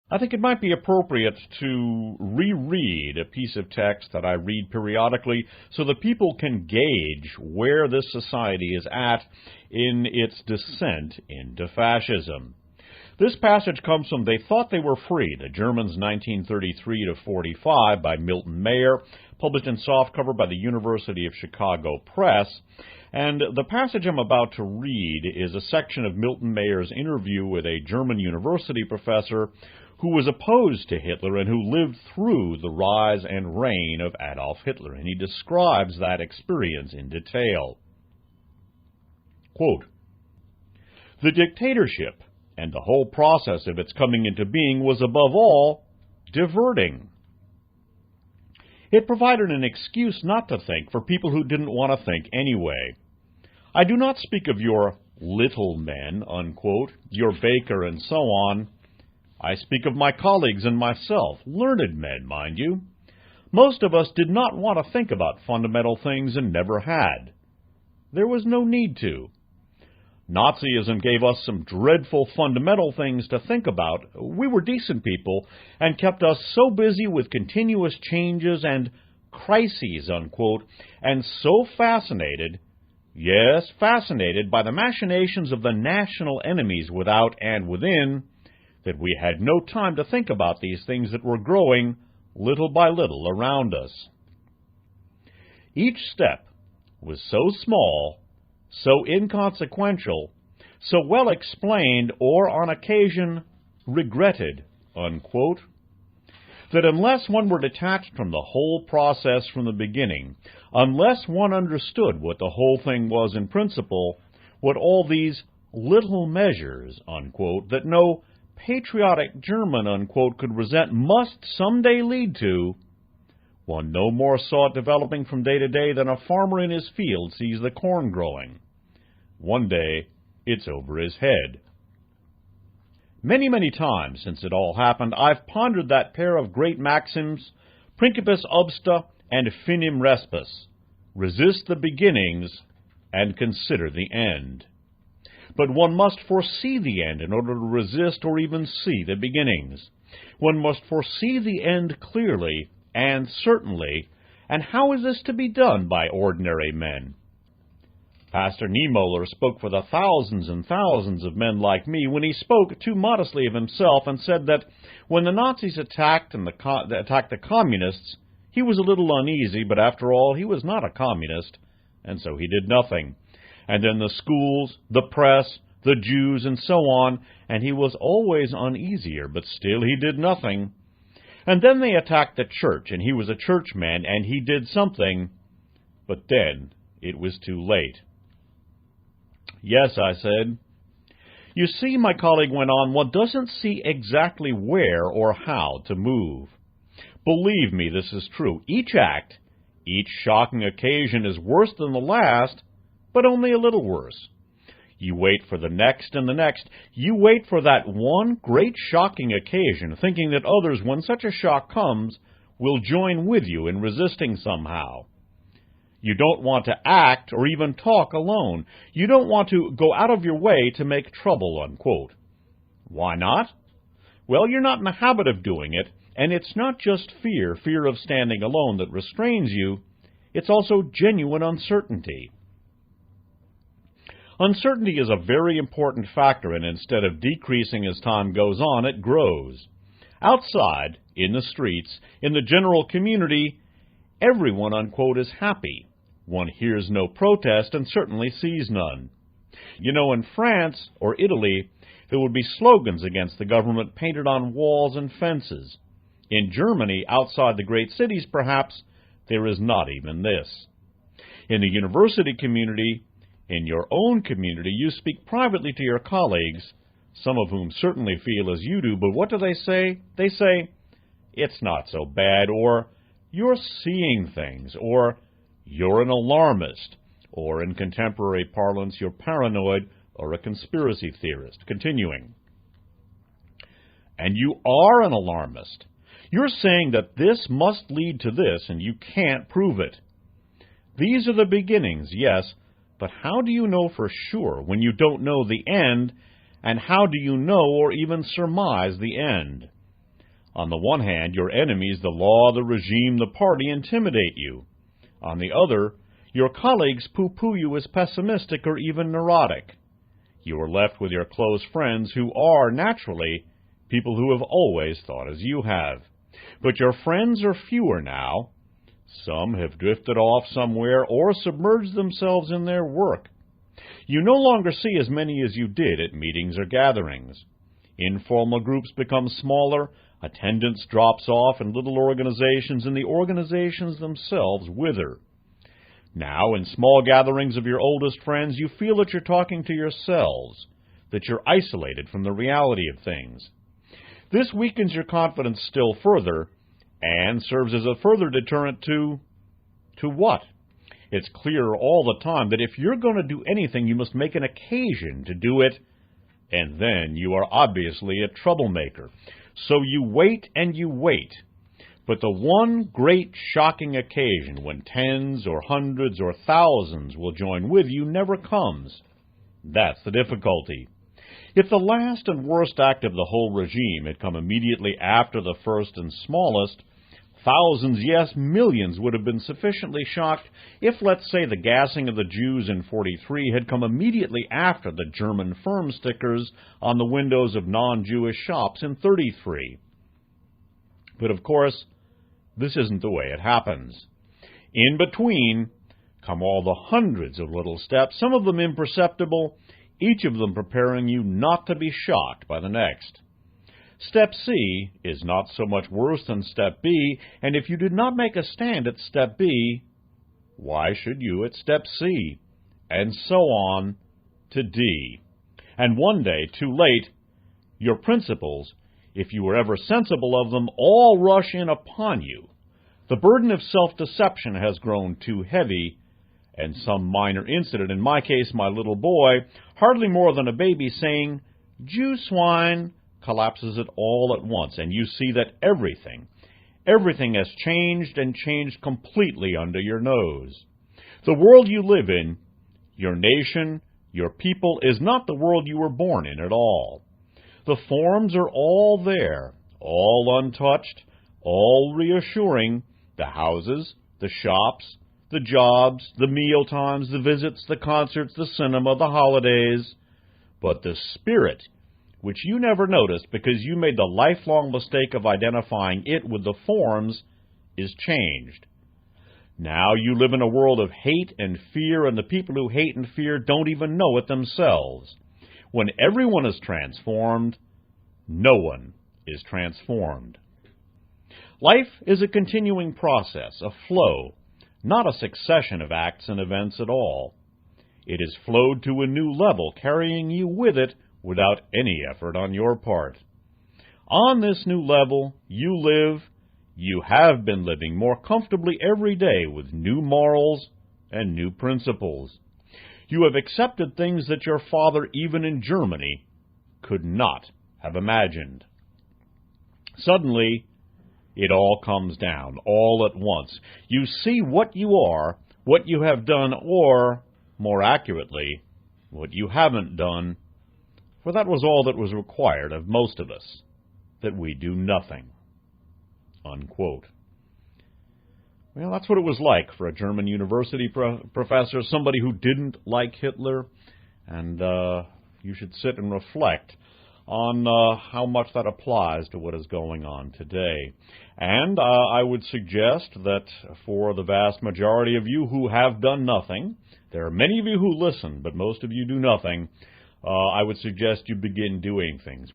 I think it might be appropriate to reread a piece of text that I read periodically so that people can gauge where this society is at in its descent into fascism. This passage comes from They Thought They Were Free, the Germans 1933-45 by Milton Mayer, published in softcover by the University of Chicago Press. And the passage I'm about to read is a section of Milton Mayer's interview with a German university professor who was opposed to Hitler and who lived through the rise and reign of Adolf Hitler. And he describes that experience in detail. Quote, "The dictatorship and the whole process of its coming into being was above all diverting. It provided an excuse not to think for people who didn't want to think anyway. I do not speak of your little men, unquote, your Baker and so on. I speak of my colleagues and myself, learned men, mind you. Most of us did not want to think about fundamental things and never had. There was no need to. Nazism gave us some dreadful fundamental things to think about. We were decent people and kept us so busy with continuous changes and crises, unquote, and so fascinated, yes, fascinated by the machinations of the national enemies without and within, that we had no time to think about these things that were growing little by little around us. Each step was so small, so inconsequential, so well explained, or on occasion regretted, unquote, that unless one were detached from the whole process from the beginning, unless one understood what the whole thing was in principle, what all these little measures, unquote, that no patriotic German, unquote, could resent must someday lead to, one no more saw it developing from day to day than a farmer in his field sees the corn growing. One day, it's over his head. Many, many times since it all happened, I've pondered that pair of great maxims, Principis obsta and finim respis, resist the beginnings and consider the end. But one must foresee the end in order to resist or even see the beginnings. One must foresee the end clearly and certainly, and how is this to be done by ordinary men? Pastor Niemöller spoke for the thousands and thousands of men like me when he spoke too modestly of himself and said that when the Nazis attacked the communists, he was a little uneasy, but after all, he was not a communist, and so he did nothing. And then the schools, the press, the Jews, and so on, and he was always uneasier, but still he did nothing. And then they attacked the church, and he was a churchman, and he did something, but then it was too late. Yes, I said. You see, my colleague went on, one doesn't see exactly where or how to move. Believe me, this is true. Each act, each shocking occasion is worse than the last, but only a little worse. You wait for the next and the next. You wait for that one great shocking occasion, thinking that others, when such a shock comes, will join with you in resisting somehow. You don't want to act or even talk alone. You don't want to go out of your way to make trouble, unquote. Why not? Well, you're not in the habit of doing it, and it's not just fear of standing alone that restrains you. It's also genuine uncertainty. Uncertainty is a very important factor, and instead of decreasing as time goes on, it grows. Outside, in the streets, in the general community, everyone, unquote, is happy. One hears no protest and certainly sees none. You know, in France or Italy, there would be slogans against the government painted on walls and fences. In Germany, outside the great cities, perhaps, there is not even this. In the university community, in your own community, you speak privately to your colleagues, some of whom certainly feel as you do, but what do they say? They say, it's not so bad, or you're seeing things, or you're an alarmist, or in contemporary parlance, you're paranoid or a conspiracy theorist. Continuing. And you are an alarmist. You're saying that this must lead to this, and you can't prove it. These are the beginnings, yes, but how do you know for sure when you don't know the end, and how do you know or even surmise the end? On the one hand, your enemies, the law, the regime, the party, intimidate you. On the other, your colleagues pooh-pooh you as pessimistic or even neurotic. You are left with your close friends who are, naturally, people who have always thought as you have. But your friends are fewer now. Some have drifted off somewhere or submerged themselves in their work. You no longer see as many as you did at meetings or gatherings. Informal groups become smaller, attendance drops off in little organizations, and the organizations themselves wither. Now, in small gatherings of your oldest friends, you feel that you're talking to yourselves, that you're isolated from the reality of things. This weakens your confidence still further and serves as a further deterrent to what? It's clear all the time that if you're going to do anything, you must make an occasion to do it, and then you are obviously a troublemaker. So you wait and you wait. But the one great shocking occasion when tens or hundreds or thousands will join with you never comes. That's the difficulty. If the last and worst act of the whole regime had come immediately after the first and smallest, thousands, yes, millions would have been sufficiently shocked if, let's say, the gassing of the Jews in 43 had come immediately after the German firm stickers on the windows of non-Jewish shops in 33. But of course, this isn't the way it happens. In between come all the hundreds of little steps, some of them imperceptible, each of them preparing you not to be shocked by the next. Step C is not so much worse than Step B, and if you did not make a stand at Step B, why should you at Step C? And so on to D. And one day, too late, your principles, if you were ever sensible of them, all rush in upon you. The burden of self-deception has grown too heavy, and some minor incident, in my case my little boy, hardly more than a baby, saying, "Jew swine," collapses it all at once, and you see that everything has changed and changed completely under your nose. The world you live in, your nation, your people, is not the world you were born in at all. The forms are all there, all untouched, all reassuring, the houses, the shops, the jobs, the meal times, the visits, the concerts, the cinema, the holidays. But the spirit, which you never noticed because you made the lifelong mistake of identifying it with the forms, is changed. Now you live in a world of hate and fear, and the people who hate and fear don't even know it themselves. When everyone is transformed, no one is transformed. Life is a continuing process, a flow, not a succession of acts and events at all. It is flowed to a new level, carrying you with it without any effort on your part. On this new level, you have been living more comfortably every day with new morals and new principles. You have accepted things that your father, even in Germany, could not have imagined. Suddenly, it all comes down, all at once. You see what you are, what you have done, or, more accurately, what you haven't done, for that was all that was required of most of us, that we do nothing. Unquote. Well, that's what it was like for a German university professor, somebody who didn't like Hitler, and you should sit and reflect on how much that applies to what is going on today. And I would suggest that for the vast majority of you who have done nothing, there are many of you who listen, but most of you do nothing, I would suggest you begin doing things.